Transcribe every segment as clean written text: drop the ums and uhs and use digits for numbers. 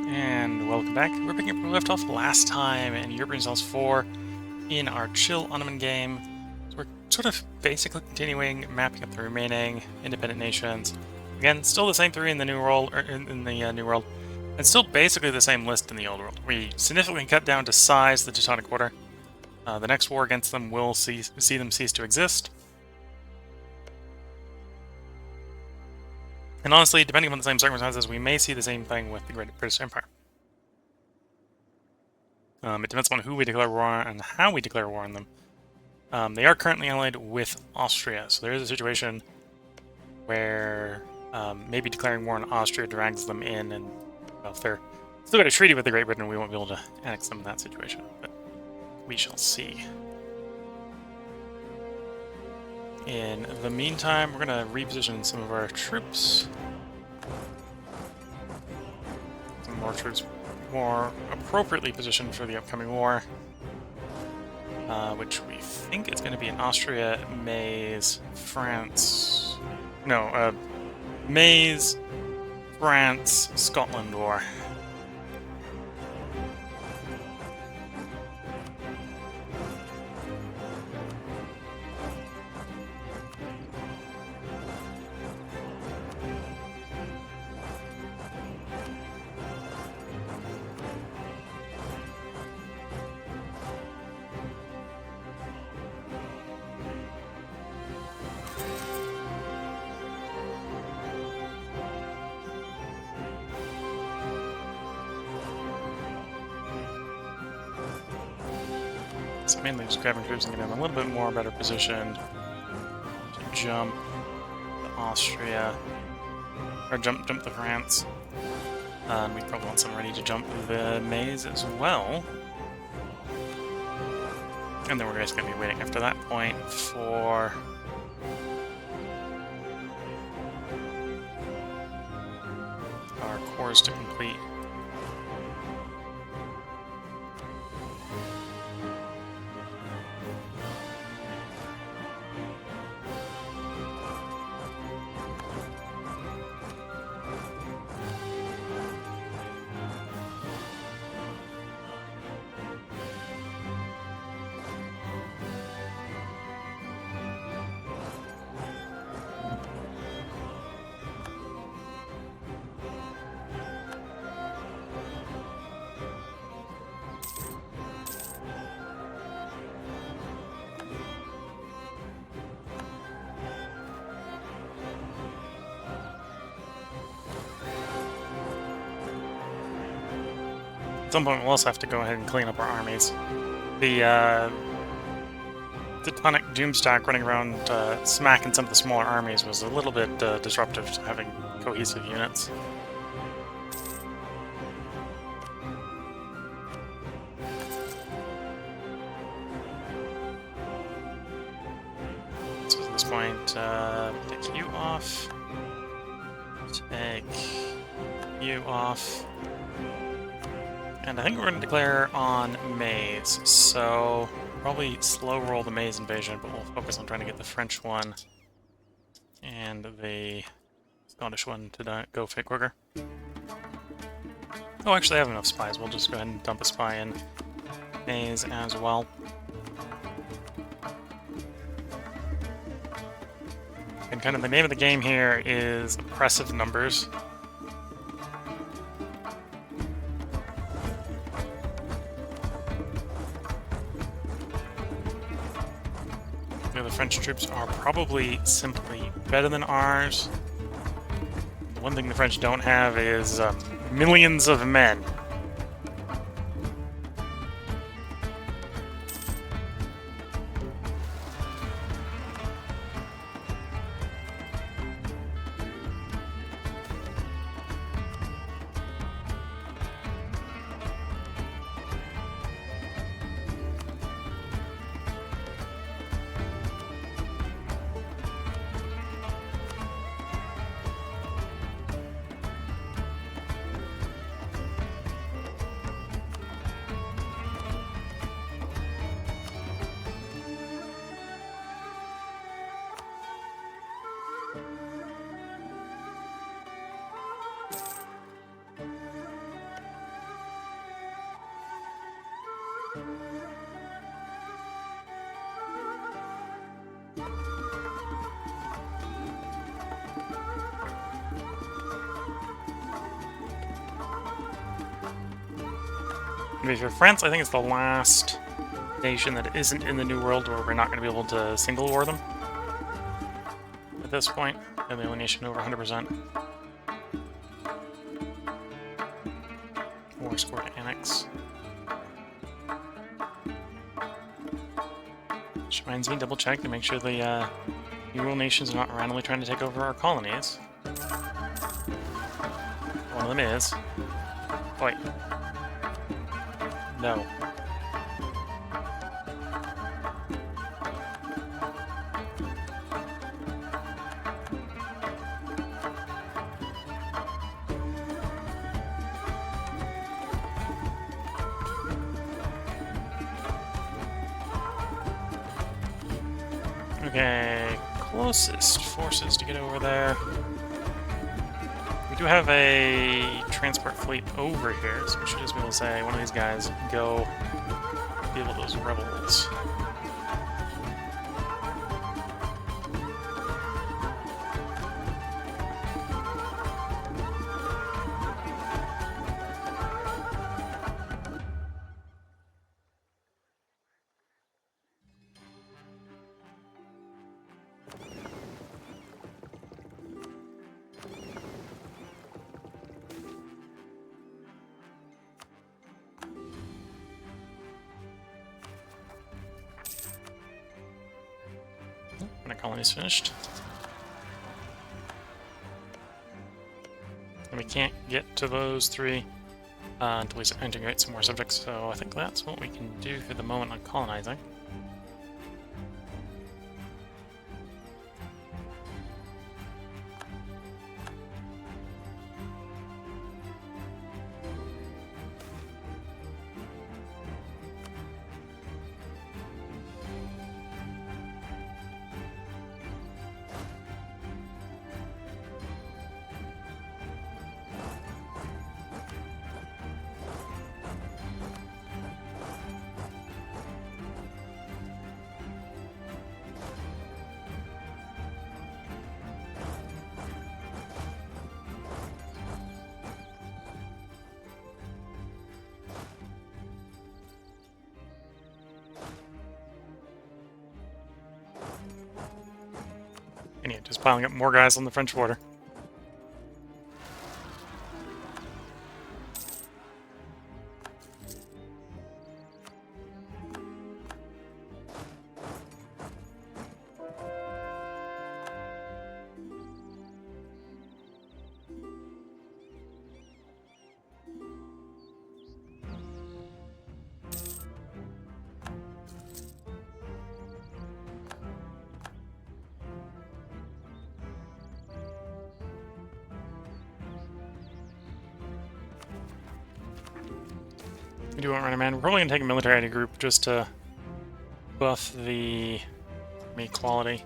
And welcome back. We're picking up where we left off last time in Europa Universalis 4 in our chill Ottoman game. So we're sort of basically continuing mapping up the remaining independent nations. Again, still the same three in the new world, New World, and still basically the same list in the Old World. We significantly cut down to size the Teutonic Order. The next war against them will see them cease to exist. And honestly, depending on the same circumstances, we may see the same thing with the Great British Empire. It depends on who we declare war on and how we declare war on them. They are currently allied with Austria, so there is a situation where maybe declaring war on Austria drags them in, and well, if they're still got a treaty with the Great Britain, we won't be able to annex them in that situation, but we shall see. In the meantime, we're going to reposition some of our troops. Some more troops more appropriately positioned for the upcoming war, which we think is going to be in Austria, Mainz, France. No, Mainz, France, Scotland war. So mainly just grabbing troops and getting them a little bit more better positioned to jump to Austria, or jump to France. We probably want some ready to jump the Mainz as well. And then we're just going to be waiting after that point for our cores to complete. At some point, we'll also have to go ahead and clean up our armies. The Teutonic Doomstack running around smacking some of the smaller armies was a little bit disruptive to having cohesive units. So at this point, take you off. Take you off. And I think we're going to declare on Mainz, so probably slow roll the Mainz invasion, but we'll focus on trying to get the French one and the Scottish one to go fit quicker. Oh, actually I have enough spies. We'll just go ahead and dump a spy in Mainz as well. And kind of the name of the game here is oppressive numbers. The French troops are probably simply better than ours. The one thing the French don't have is millions of men. Maybe for France, I think it's the last nation that isn't in the New World where we're not going to be able to single war them. At this point, they're the only nation over 100%. War score to annex. Which reminds me, double check to make sure the New World nations are not randomly trying to take over our colonies. One of them is. Wait. No. Okay, closest forces to get over there. We do have a transport fleet over here, so we should just be able to say, one of these guys, go deal with those rebels. When a colony's finished. And we can't get to those three until we integrate some more subjects, so I think that's what we can do for the moment on colonizing. And yeah, just piling up more guys on the French border. We do want run a man. We're probably going to take a military ID group just to buff the army quality.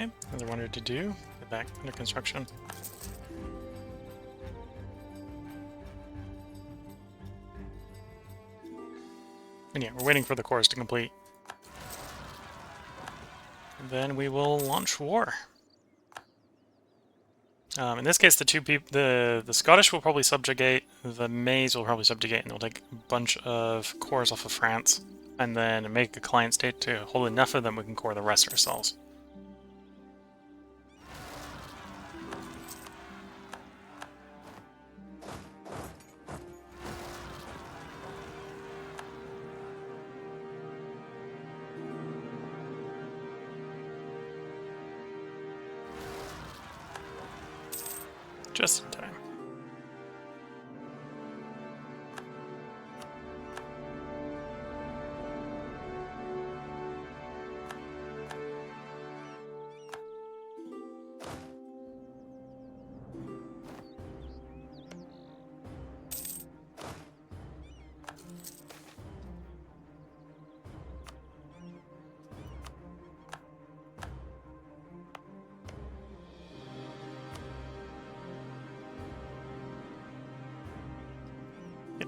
Okay, as I wanted to do, get back under construction. And yeah, we're waiting for the course to complete. And then we will launch war. In this case, the Scottish will probably subjugate, the Mays will probably subjugate, and they'll take a bunch of cores off of France, and then make a client state to hold enough of them we can core the rest ourselves. Just in time.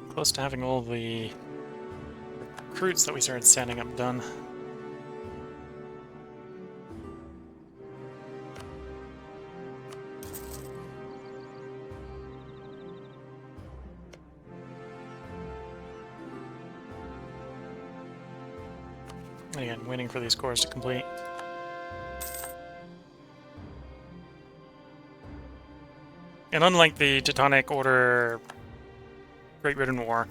Close to having all the recruits that we started standing up done. And again, waiting for these cores to complete. And unlike the Teutonic Order Great Britain War,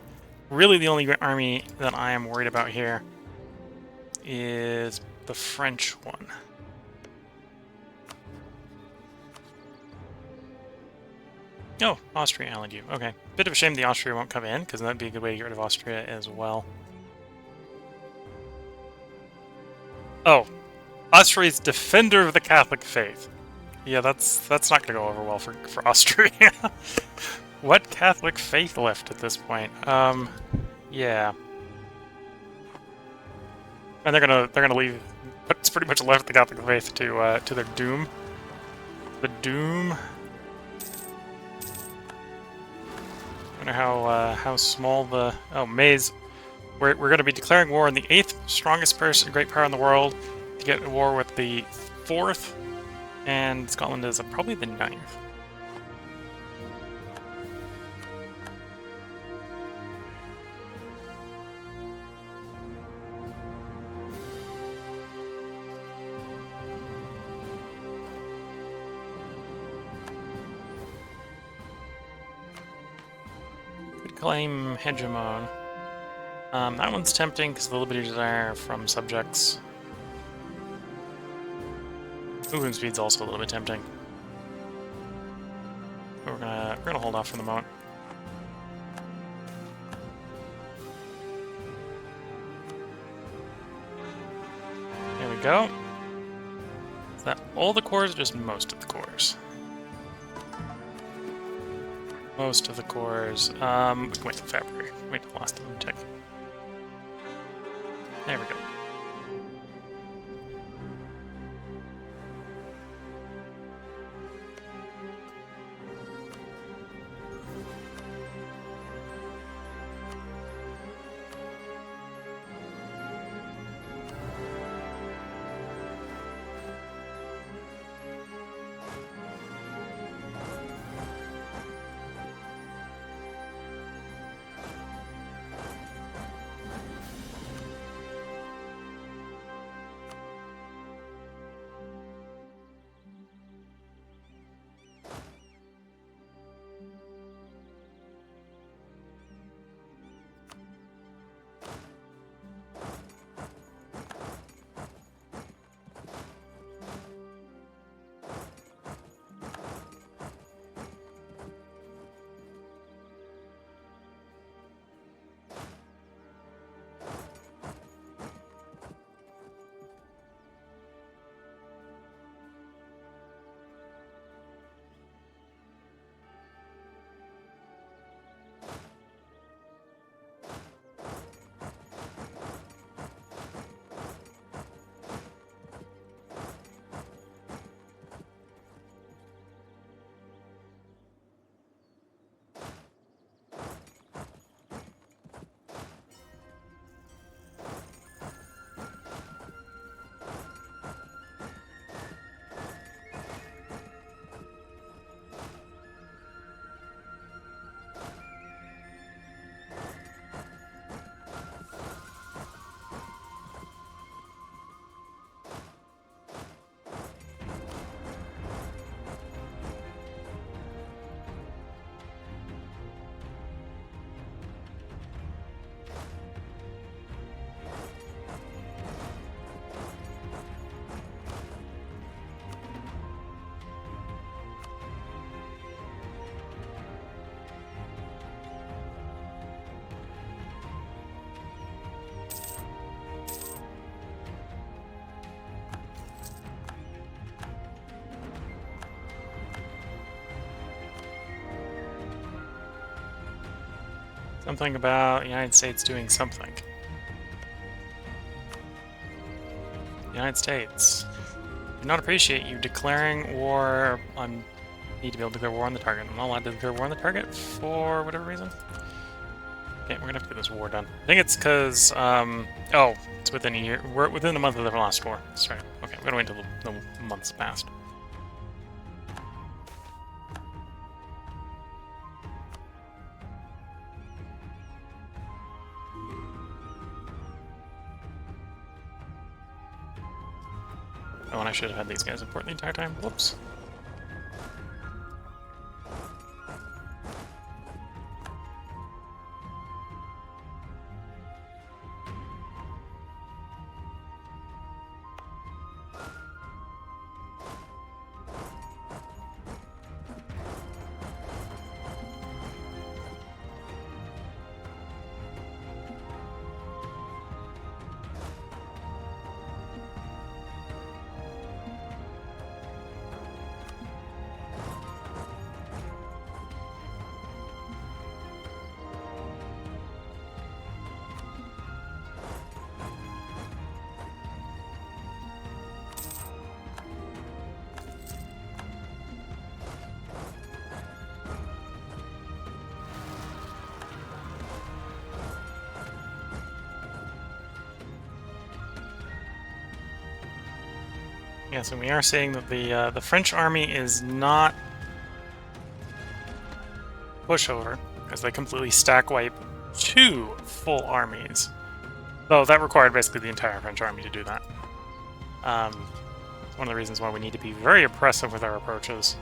really the only army that I am worried about here is the French one. Oh, Austria allied you. Okay. Bit of a shame the Austria won't come in, because that'd be a good way to get rid of Austria as well. Oh, Austria's defender of the Catholic faith. Yeah, that's not going to go over well for Austria. What Catholic faith left at this point? Yeah. And they're gonna leave what's pretty much left of the Catholic faith to their doom. The doom. I wonder how small the Mays. We're gonna be declaring war on the 8th strongest great power in the world to get a war with the 4th, and Scotland is probably the 9th. Claim hegemon. That one's tempting because the liberty desire from subjects. Movement speed's also a little bit tempting. But we're gonna hold off for the moment. There we go. Is that all the cores or just most of the cores? Most of the cores. We can wait till February. Wait till the last of them tick. There we go. Something about the United States doing something. United States. Do not appreciate you declaring war on... Need to be able to declare war on the target. I'm not allowed to declare war on the target for whatever reason. Okay, we're gonna have to get this war done. I think it's because, oh, it's within a year. We're within the month of the last war. That's right. Okay, we're gonna wait until the month's passed. Oh, and I should have had these guys import the entire time. Whoops. Yeah, so we are saying that the French army is not pushover, because they completely stack wipe 2 full armies. Though that required basically the entire French army to do that. One of the reasons why we need to be very oppressive with our approaches,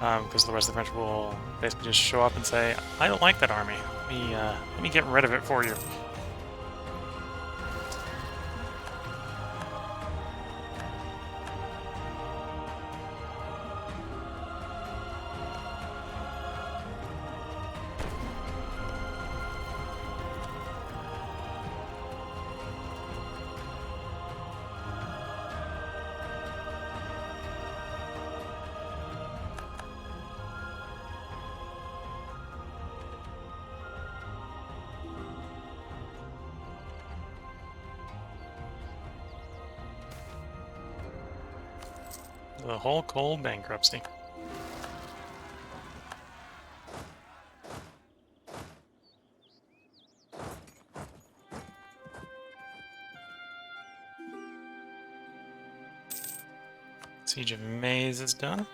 because otherwise the French will basically just show up and say, "I don't like that army. Let me get rid of it for you." The whole cold bankruptcy. Siege of Mainz is done.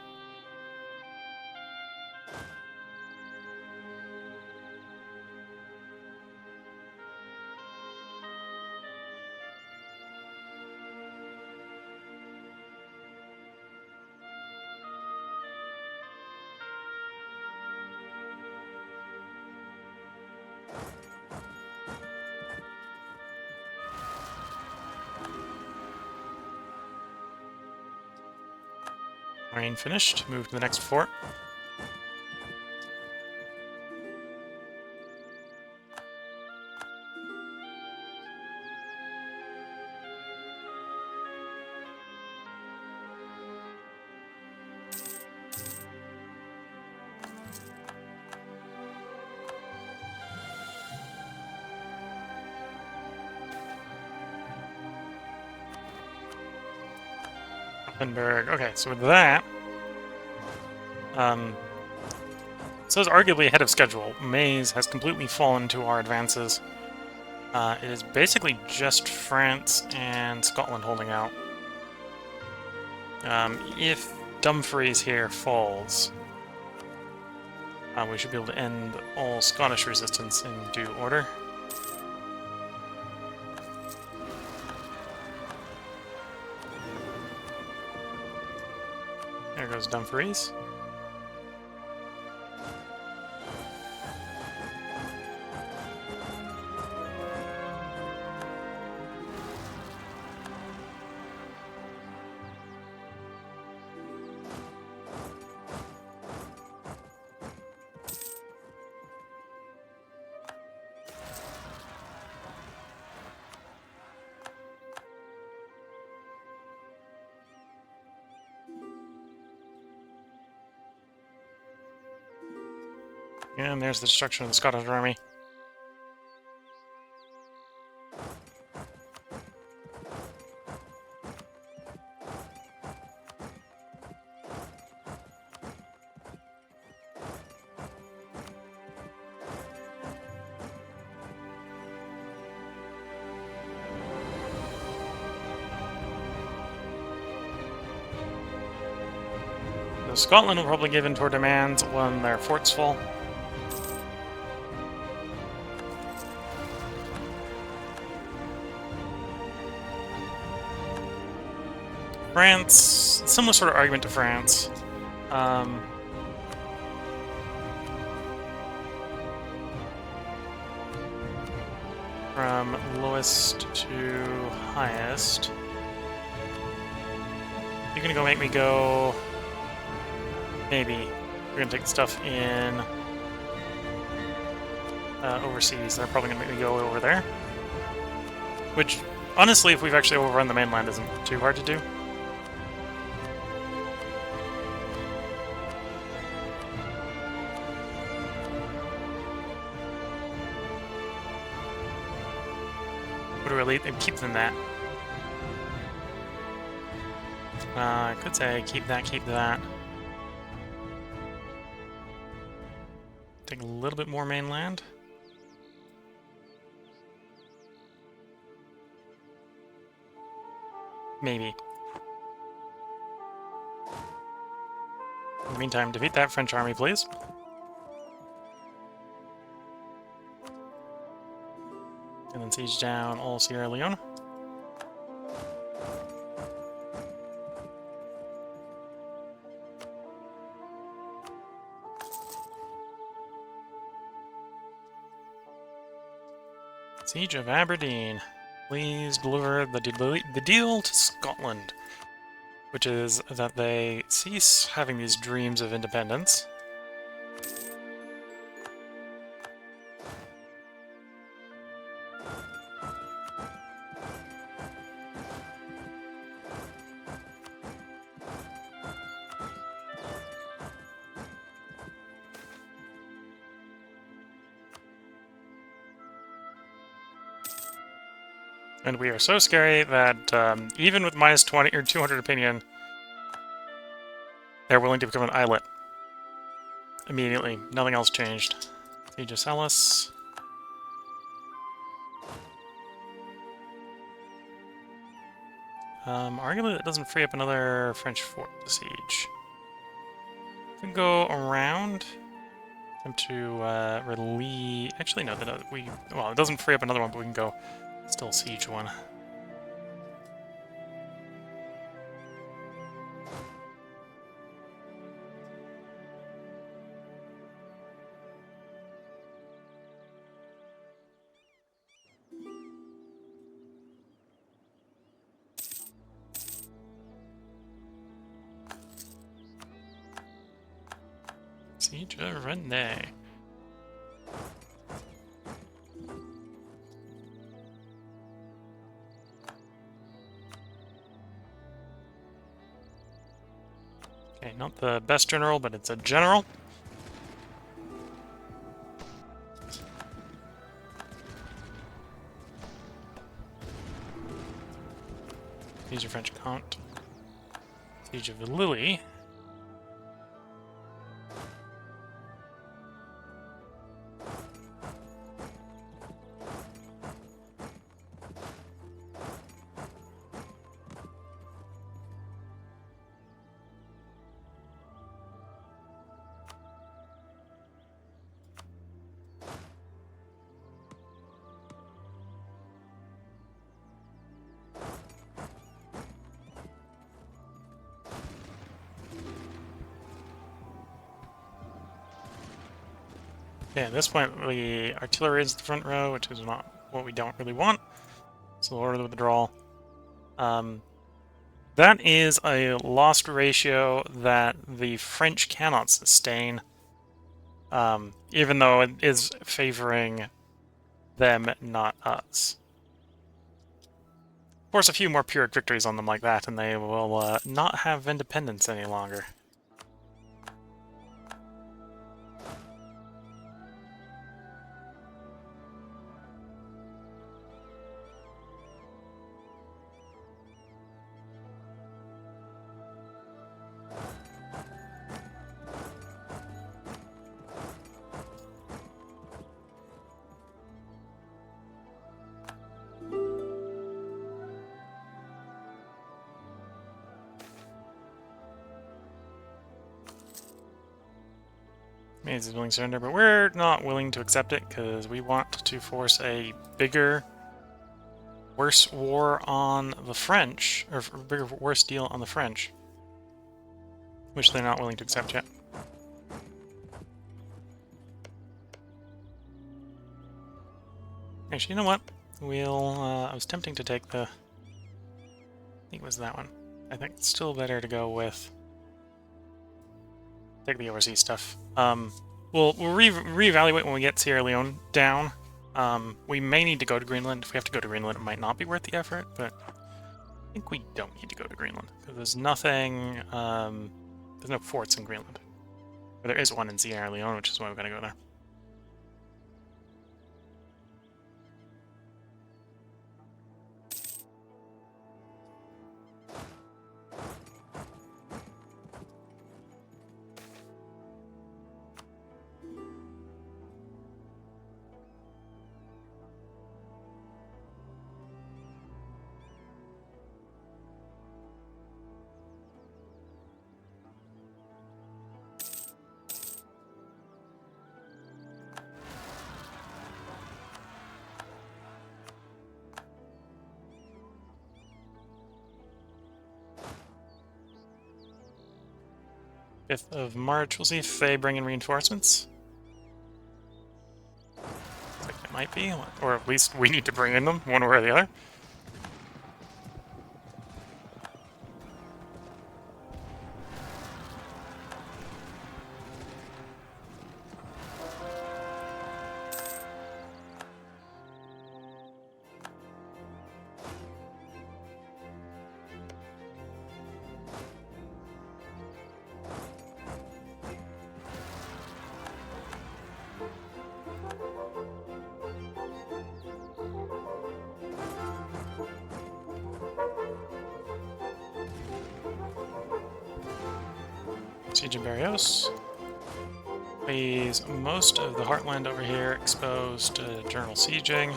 Marine finished. Move to the next fort. Okay, so with that, so it's arguably ahead of schedule. Mainz has completely fallen to our advances. It is basically just France and Scotland holding out. If Dumfries here falls, we should be able to end all Scottish resistance in due order. There goes Dumfries. And there's the destruction of the Scottish army. So Scotland will probably give in to our demands when their fort's full. France, similar sort of argument to France. From lowest to highest. You're gonna go make me go... Maybe. We're gonna take the stuff in... overseas. They're probably gonna make me go over there. Which, honestly, if we've actually overrun the mainland, isn't too hard to do. Would really keep them that. I could say keep that, keep that. Take a little bit more mainland. Maybe. In the meantime, defeat that French army, please. And then siege down all Sierra Leone. Siege of Aberdeen. Please deliver the deal to Scotland, which is that they cease having these dreams of independence. And we are so scary that even with minus 20 or 200 opinion, they're willing to become an islet. Immediately. Nothing else changed. Siege of Celis. Arguably that doesn't free up another French fort to siege. We can go around. Attempt to relieve... Actually, no, well, it doesn't free up another one, but we can go still siege one. Siege of Rennes. Okay, not the best general, but it's a general. Siege of French Count. Siege of Lille. Yeah, at this point, the artillery is the front row, which is not what we don't really want. So order the withdrawal. That is a lost ratio that the French cannot sustain, even though it is favoring them, not us. Force a few more Pyrrhic victories on them like that, and they will not have independence any longer. Mainz is willing to surrender, but we're not willing to accept it because we want to force a bigger, worse war on the French, or a bigger, worse deal on the French, which they're not willing to accept yet. Actually, you know what? I was tempting to take the... I think it was that one. I think it's still better to go with... Take the overseas stuff. We'll reevaluate when we get Sierra Leone down. We may need to go to Greenland. If we have to go to Greenland, it might not be worth the effort, but I think we don't need to go to Greenland, because there's nothing... there's no forts in Greenland. But there is one in Sierra Leone, which is why we're going to go there. of March. We'll see if they bring in reinforcements. Looks like it might be, or at least we need to bring in them, one way or the other. Siege of Barrios. Leaves most of the Heartland over here exposed to general sieging.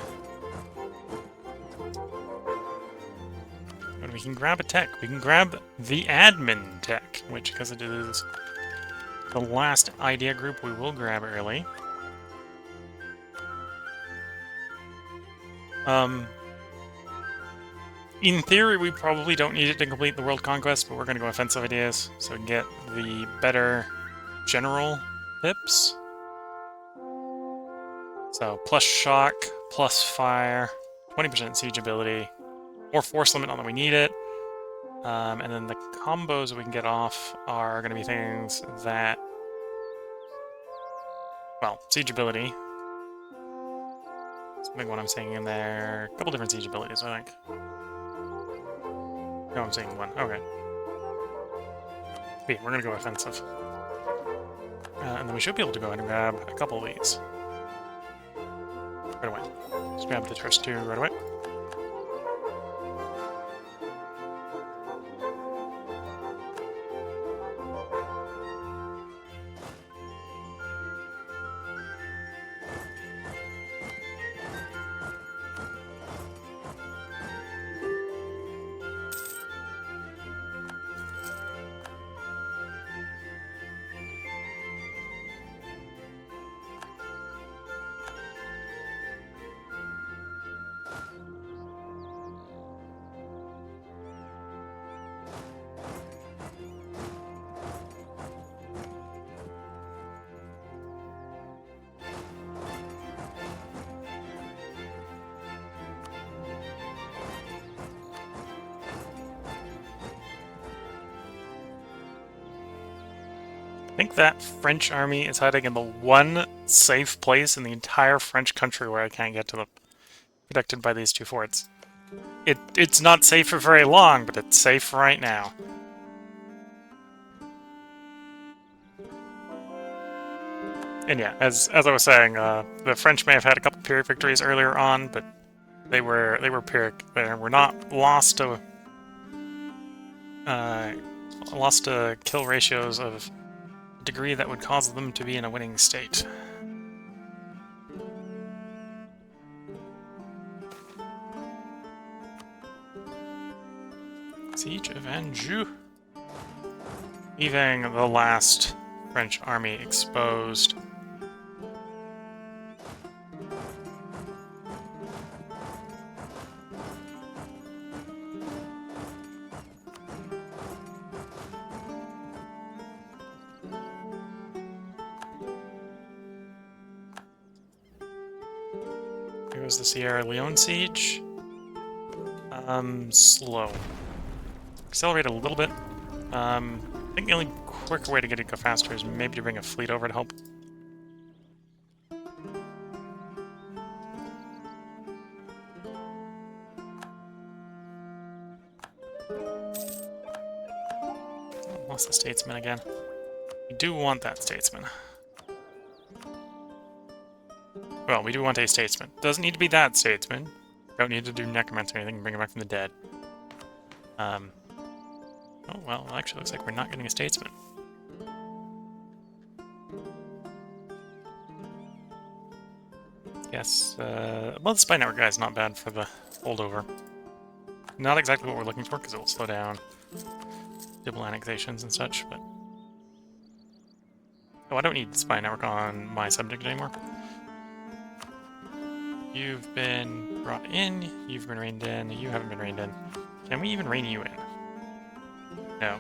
But we can grab a tech. We can grab the admin tech, which, because it is the last idea group, we will grab early. In theory, we probably don't need it to complete the world conquest, but we're going to go offensive ideas, so we can get the better general pips. So, plus shock, plus fire, 20% siege ability, more force limit, not that we need it. And then the combos we can get off are going to be things that... Well, siege ability. That's a big one I'm seeing in there. A couple different siege abilities, I think. No, I'm saying one. Okay. But yeah, we're gonna go offensive. And then we should be able to go ahead and grab a couple of these. Right away. Just grab the first two right away. I think that French army is hiding in the one safe place in the entire French country where I can't get to them. Protected by these two forts. It's not safe for very long, but it's safe right now. And yeah, as I was saying, the French may have had a couple Pyrrhic victories earlier on, but they were Pyrrhic. They were not lost to kill ratios of degree that would cause them to be in a winning state. Siege of Anjou. Leaving the last French army exposed was the Sierra Leone siege? Slow. Accelerate a little bit. I think the only quicker way to get it to go faster is maybe to bring a fleet over to help. Lost the statesman again. We do want that statesman. Well, we do want a statesman. Doesn't need to be that statesman. Don't need to do necromancy or anything, bring him back from the dead. Oh, well, it actually looks like we're not getting a statesman. Yes, well, the spy network guy is not bad for the holdover. Not exactly what we're looking for, because it will slow down double annexations and such, but... Oh, I don't need the spy network on my subject anymore. You've been brought in, you've been reined in, you haven't been reined in. Can we even rein you in? No.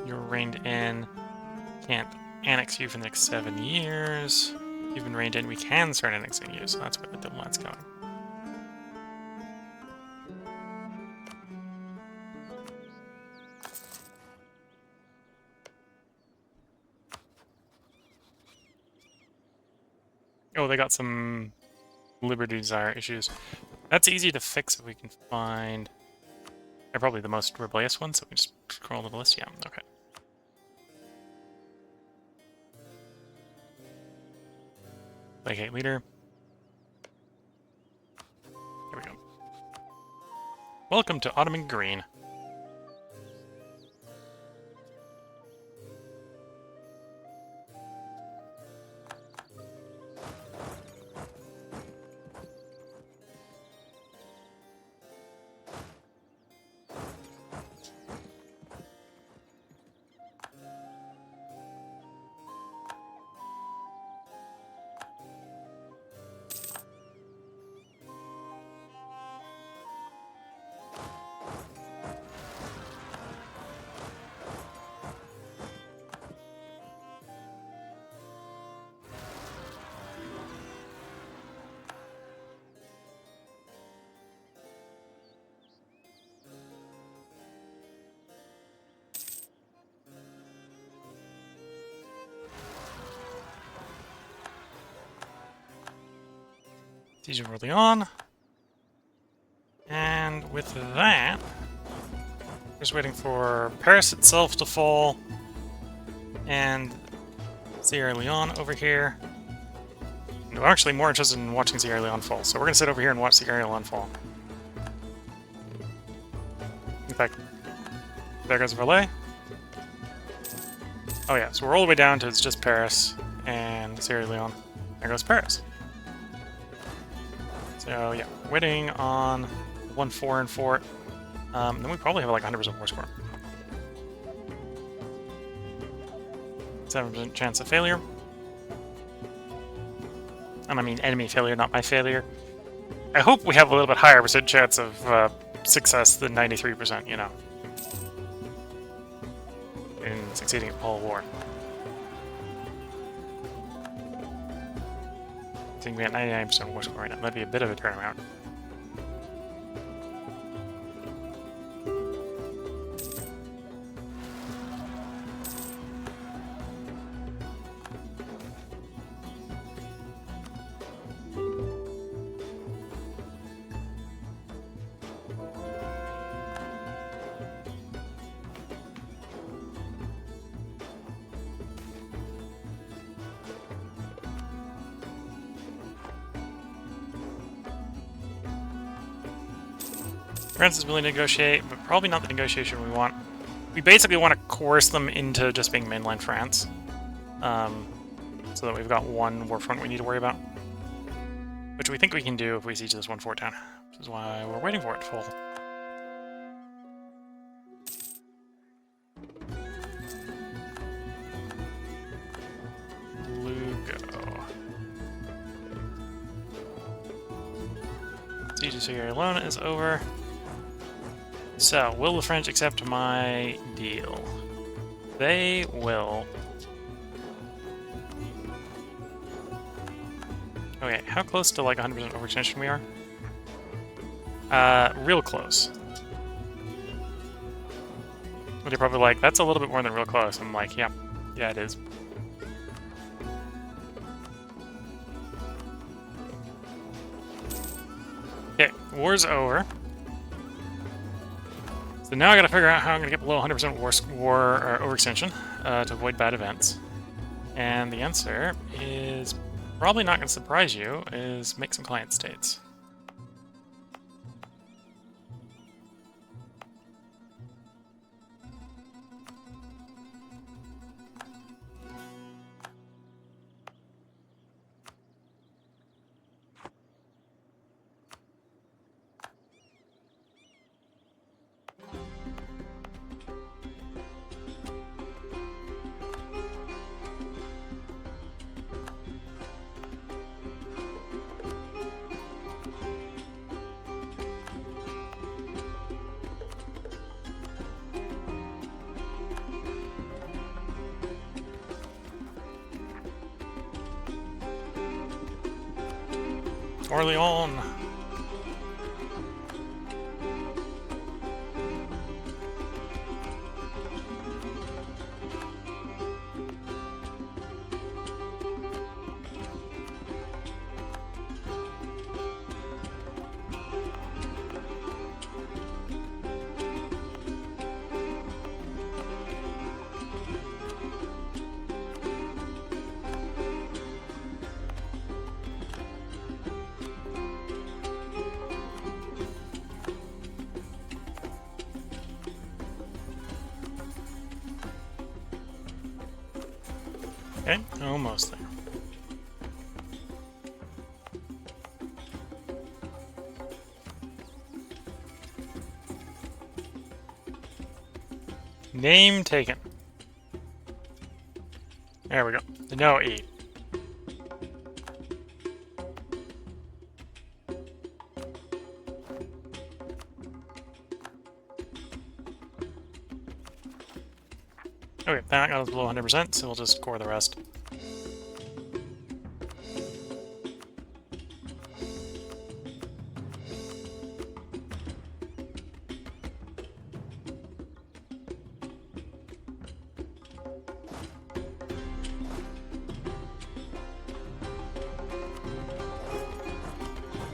You're reined in. Can't annex you for the next 7 years. You've been reined in. We can start annexing you, so that's where the diplomat's going. Oh, they got some liberty desire issues. That's easy to fix if we can find... They're probably the most rebellious ones, so we just scroll to the list. Yeah, okay. Placate leader. There we go. Welcome to Ottoman Green. Siege of Orleans. And with that, just waiting for Paris itself to fall, and Sierra Leone over here. No, I'm actually more interested in watching Sierra Leone fall, so we're going to sit over here and watch Sierra Leone fall. In fact, there goes Valais. Oh yeah, so we're all the way down to it's just Paris and Sierra Leone. There goes Paris. So yeah, waiting on 1 4 and fort. Then we probably have like 100% war score. 7% chance of failure. And I mean enemy failure, not my failure. I hope we have a little bit higher percent chance of success than 93%, you know. In succeeding at all war. I think we got 99% war score right now. That'd be a bit of a turnaround. France is willing to negotiate, but probably not the negotiation we want. We basically want to coerce them into just being mainland France. So that we've got one war front we need to worry about. Which we think we can do if we siege this one fort town. Which is why we're waiting for it to fall. Lugo. Siege of Sierra Leone is over. So, will the French accept my deal? They will. Okay, how close to like 100% overextension we are? Real close. But you're probably like, that's a little bit more than real close. I'm like, yeah, it is. Okay, war's over. So now I gotta figure out how I'm gonna get below 100% war or overextension to avoid bad events. And the answer is probably not gonna surprise you, is make some client states. Orleans! Okay, almost there. Name taken. There we go. No 8. Okay, that got us below 100%, so we'll just core the rest.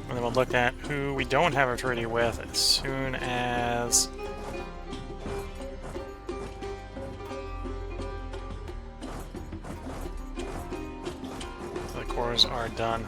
And then we'll look at who we don't have a treaty with as soon as the cores are done.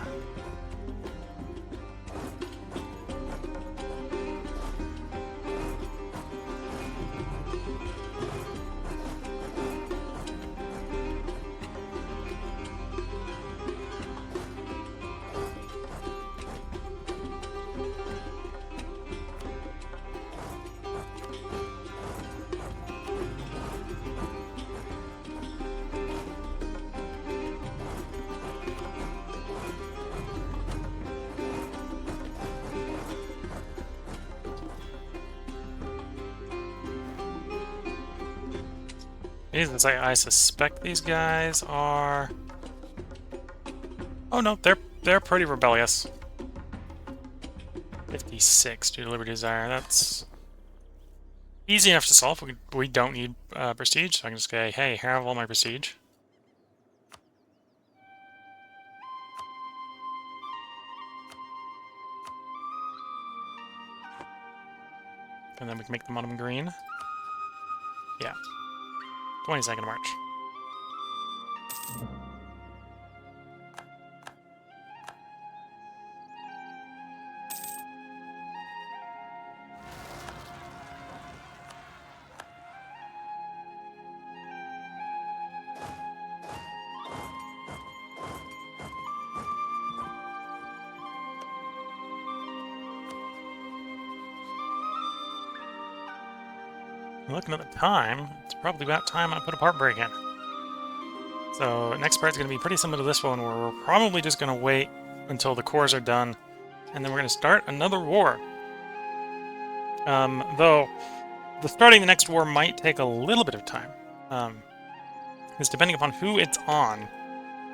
Jesus, I suspect these guys are... Oh no, they're pretty rebellious. 56 due to Liberty Desire. That's easy enough to solve. We don't need prestige, so I can just say, hey, here I have all my prestige. And then we can make them Ottoman green. Yeah. 22nd of March. Looking at the time, it's probably about time I put a part break in. So next part's going to be pretty similar to this one, where we're probably just going to wait until the cores are done, and then we're going to start another war. Though, starting the next war might take a little bit of time. Because depending upon who it's on,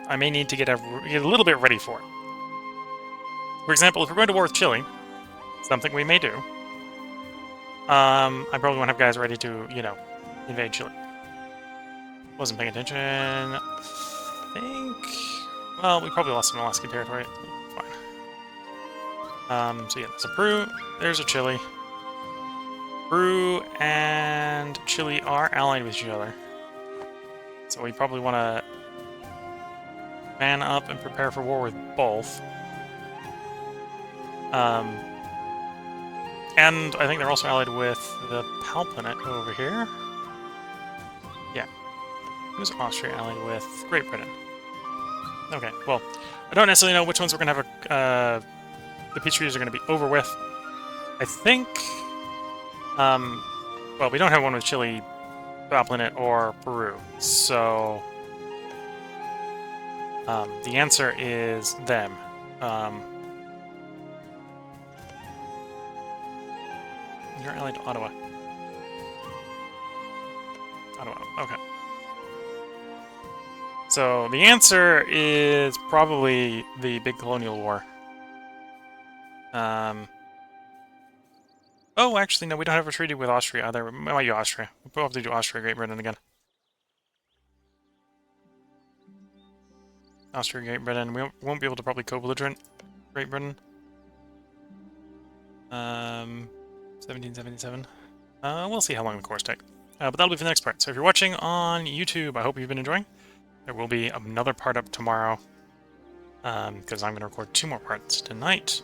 I may need to get a little bit ready for it. For example, if we're going to war with Chile, something we may do, I probably want to have guys ready to, you know, invade Chile. Wasn't paying attention. I think... Well, we probably lost some Alaskan territory. Fine. So yeah, there's a Peru, there's a Chile. Peru and Chile are allied with each other. So we probably want to man up and prepare for war with both. And I think they're also allied with the Palpinate over here. Yeah. Who's Austria allied with? Great Britain. Okay, well, I don't necessarily know which ones we're going to have the peace treaties are going to be over with. I think... well, we don't have one with Chile, Palpinate, or Peru, so... the answer is them. You're allied to Ottawa. Ottawa, okay. So the answer is probably the big colonial war. Oh, actually, no, we don't have a treaty with Austria either. We might do Austria. We'll probably do Austria, Great Britain again. Austria, Great Britain. We won't be able to probably co-belligerent Great Britain. 1777. We'll see how long the course takes. But that'll be for the next part. So if you're watching on YouTube, I hope you've been enjoying. There will be another part up tomorrow, because I'm going to record 2 more parts tonight.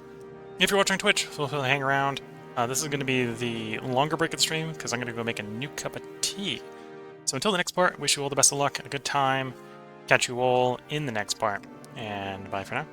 If you're watching Twitch, feel free to hang around. This is going to be the longer break of the stream, because I'm going to go make a new cup of tea. So until the next part, wish you all the best of luck, a good time. Catch you all in the next part, and bye for now.